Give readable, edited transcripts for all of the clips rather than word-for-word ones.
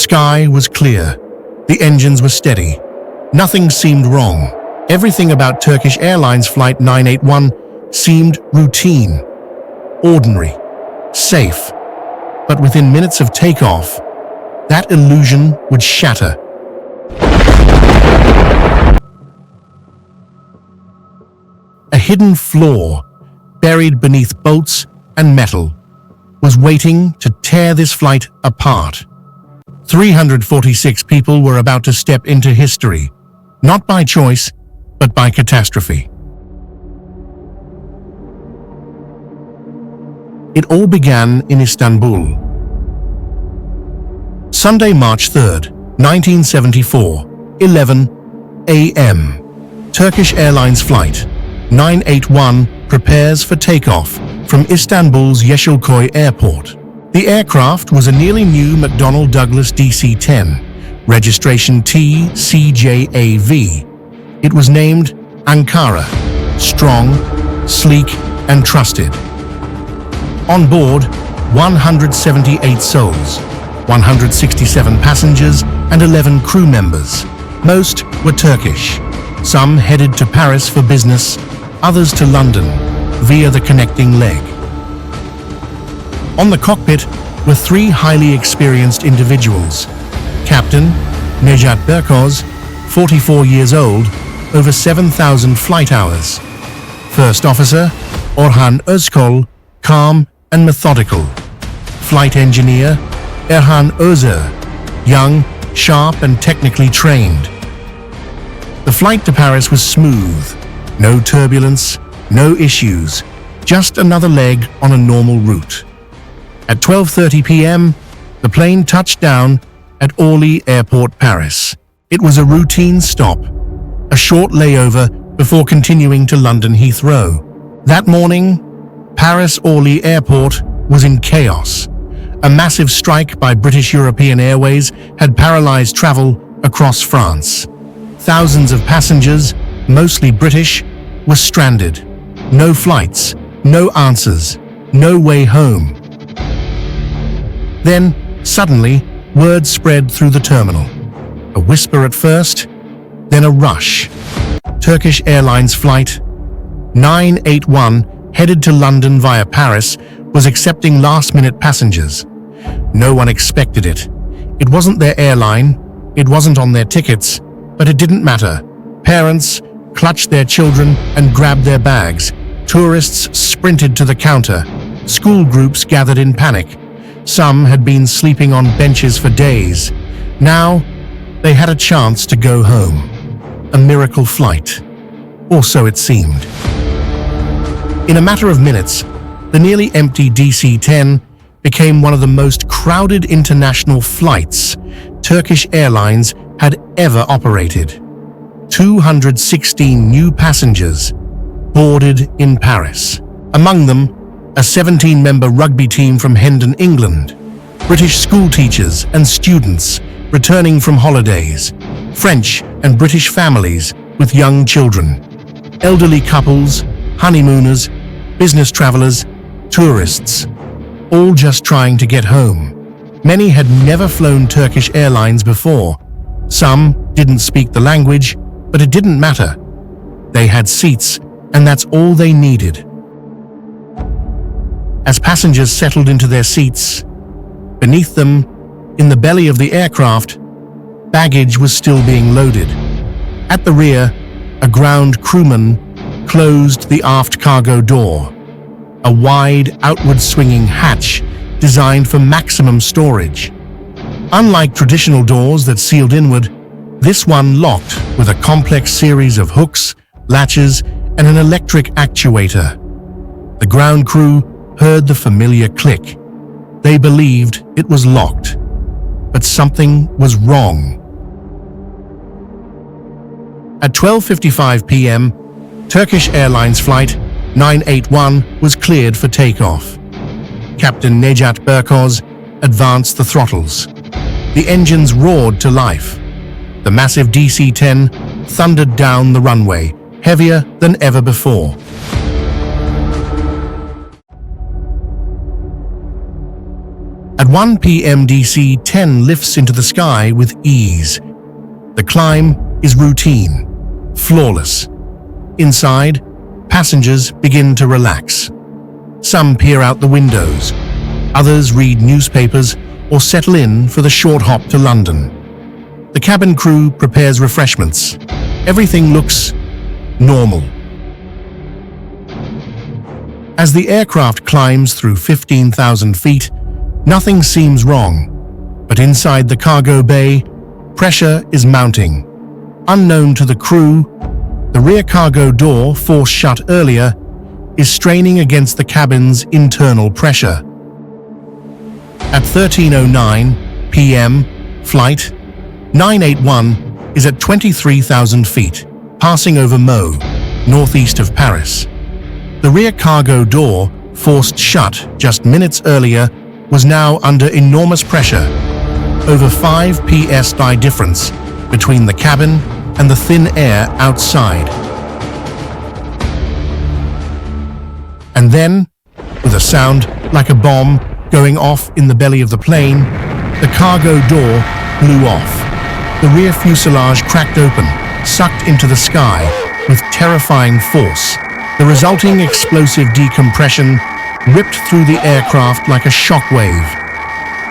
sky was clear. The engines were steady. Nothing seemed wrong. Everything about Turkish Airlines Flight 981 seemed routine, ordinary, safe. But within minutes of takeoff, that illusion would shatter. A hidden flaw, buried beneath bolts and metal, was waiting to tear this flight apart. 346 people were about to step into history, not by choice, but by catastrophe. It all began in Istanbul. Sunday, March 3rd, 1974, 11 a.m. Turkish Airlines Flight 981 prepares for takeoff from Istanbul's Yeşilköy Airport. The aircraft was a nearly new McDonnell Douglas DC-10, registration TCJAV. It was named Ankara, strong, sleek, and trusted. On board, 178 souls, 167 passengers, and 11 crew members. Most were Turkish. Some headed to Paris for business, others to London via the connecting leg. On the cockpit were three highly experienced individuals. Captain Nejat Berkoz, 44 years old, over 7,000 flight hours. First Officer Orhan Özkol, calm and methodical. Flight Engineer Erhan Özer, young, sharp and technically trained. The flight to Paris was smooth. No turbulence, no issues, just another leg on a normal route. At 12:30 p.m., the plane touched down at Orly Airport, Paris. It was a routine stop, a short layover before continuing to London Heathrow. That morning, Paris Orly Airport was in chaos. A massive strike by British European Airways had paralyzed travel across France. Thousands of passengers, mostly British, were stranded. No flights, no answers, no way home. Then, suddenly, word spread through the terminal. A whisper at first, then a rush. Turkish Airlines Flight 981, headed to London via Paris, was accepting last-minute passengers. No one expected it. It wasn't their airline, it wasn't on their tickets, but it didn't matter. Parents clutched their children and grabbed their bags. Tourists sprinted to the counter. School groups gathered in panic. Some had been sleeping on benches for days. Now, they had a chance to go home. A miracle flight. Or so it seemed. In a matter of minutes, the nearly empty DC-10 became one of the most crowded international flights Turkish Airlines had ever operated. 216 new passengers boarded in Paris. Among them, a 17-member rugby team from Hendon, England, British school teachers and students returning from holidays, French and British families with young children, elderly couples, honeymooners, business travelers, tourists, all just trying to get home. Many had never flown Turkish Airlines before. Some didn't speak the language, but it didn't matter. They had seats, and that's all they needed. As passengers settled into their seats, beneath them, in the belly of the aircraft, baggage was still being loaded. At the rear, a ground crewman closed the aft cargo door, a wide, outward-swinging hatch designed for maximum storage. Unlike traditional doors that sealed inward, this one locked with a complex series of hooks, latches, and an electric actuator. The ground crew heard the familiar click. They believed it was locked, but something was wrong. At 12:55 p.m., Turkish Airlines Flight 981 was cleared for takeoff. Captain Nejat Berkoz advanced the throttles. The engines roared to life. The massive DC-10 thundered down the runway, heavier than ever before. At 1 p.m. DC-10 lifts into the sky with ease. The climb is routine, flawless. Inside, passengers begin to relax. Some peer out the windows, others read newspapers or settle in for the short hop to London. The cabin crew prepares refreshments. Everything looks normal. As the aircraft climbs through 15,000 feet, nothing seems wrong. But inside the cargo bay, pressure is mounting. Unknown to the crew, the rear cargo door, forced shut earlier, is straining against the cabin's internal pressure. At 13:09 p.m., Flight 981 is at 23,000 feet, passing over Meaux, northeast of Paris. The rear cargo door, forced shut just minutes earlier, was now under enormous pressure. Over 5 psi difference between the cabin and the thin air outside. And then, with a sound like a bomb going off in the belly of the plane, the cargo door blew off. The rear fuselage cracked open, sucked into the sky with terrifying force. The resulting explosive decompression ripped through the aircraft like a shockwave.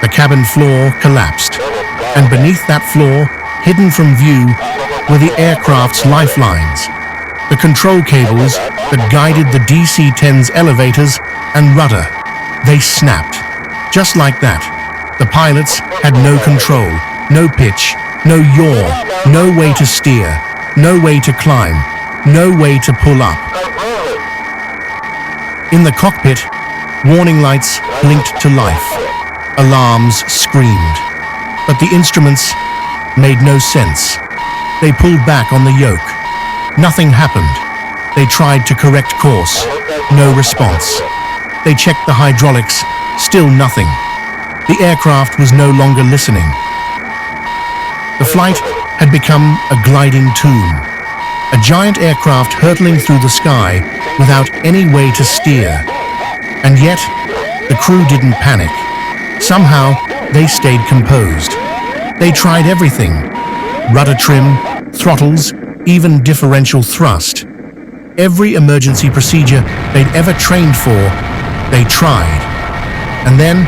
The cabin floor collapsed, and beneath that floor, hidden from view, were the aircraft's lifelines, the control cables that guided the DC-10's elevators and rudder. They snapped. Just like that, the pilots had no control, no pitch, no yaw, no way to steer, no way to climb, no way to pull up. In the cockpit, warning lights blinked to life. Alarms screamed. But the instruments made no sense. They pulled back on the yoke. Nothing happened. They tried to correct course. No response. They checked the hydraulics. Still nothing. The aircraft was no longer listening. The flight had become a gliding tomb. A giant aircraft hurtling through the sky without any way to steer. And yet, the crew didn't panic. Somehow, they stayed composed. They tried everything. Rudder trim, throttles, even differential thrust. Every emergency procedure they'd ever trained for, they tried. And then,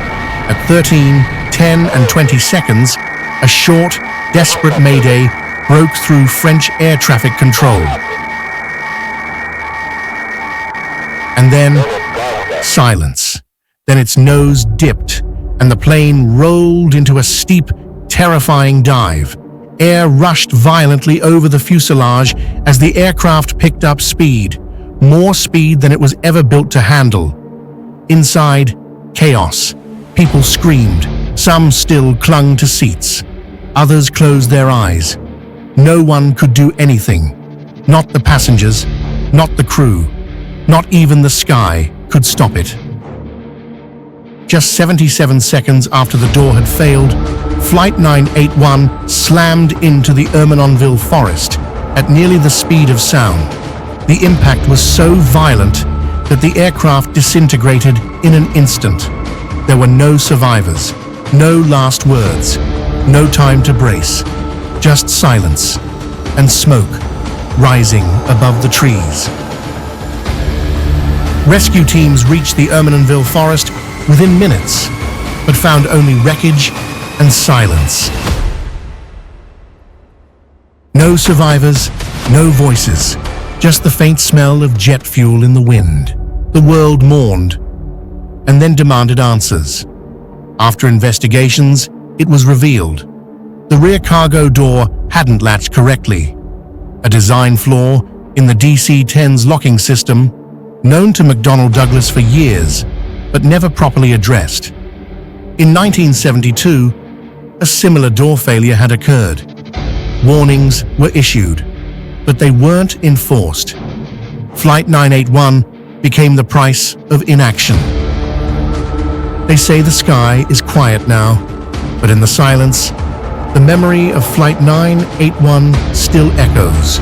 at 13, 10, and 20 seconds, a short, desperate mayday broke through French air traffic control. And then, silence. Then its nose dipped, and the plane rolled into a steep, terrifying dive. Air rushed violently over the fuselage as the aircraft picked up speed, more speed than it was ever built to handle. Inside, chaos. People screamed. Some still clung to seats. Others closed their eyes. No one could do anything. Not the passengers, not the crew, not even the sky could stop it. Just 77 seconds after the door had failed, Flight 981 slammed into the Ermenonville forest at nearly the speed of sound. The impact was so violent that the aircraft disintegrated in an instant. There were no survivors, no last words, no time to brace, just silence and smoke rising above the trees. Rescue teams reached the Ermenonville forest within minutes, but found only wreckage and silence. No survivors, no voices, just the faint smell of jet fuel in the wind. The world mourned, and then demanded answers. After investigations, it was revealed. The rear cargo door hadn't latched correctly. A design flaw in the DC-10's locking system, known to McDonnell Douglas for years, but never properly addressed. In 1972, a similar door failure had occurred. Warnings were issued, but they weren't enforced. Flight 981 became the price of inaction. They say the sky is quiet now, but in the silence, the memory of Flight 981 still echoes.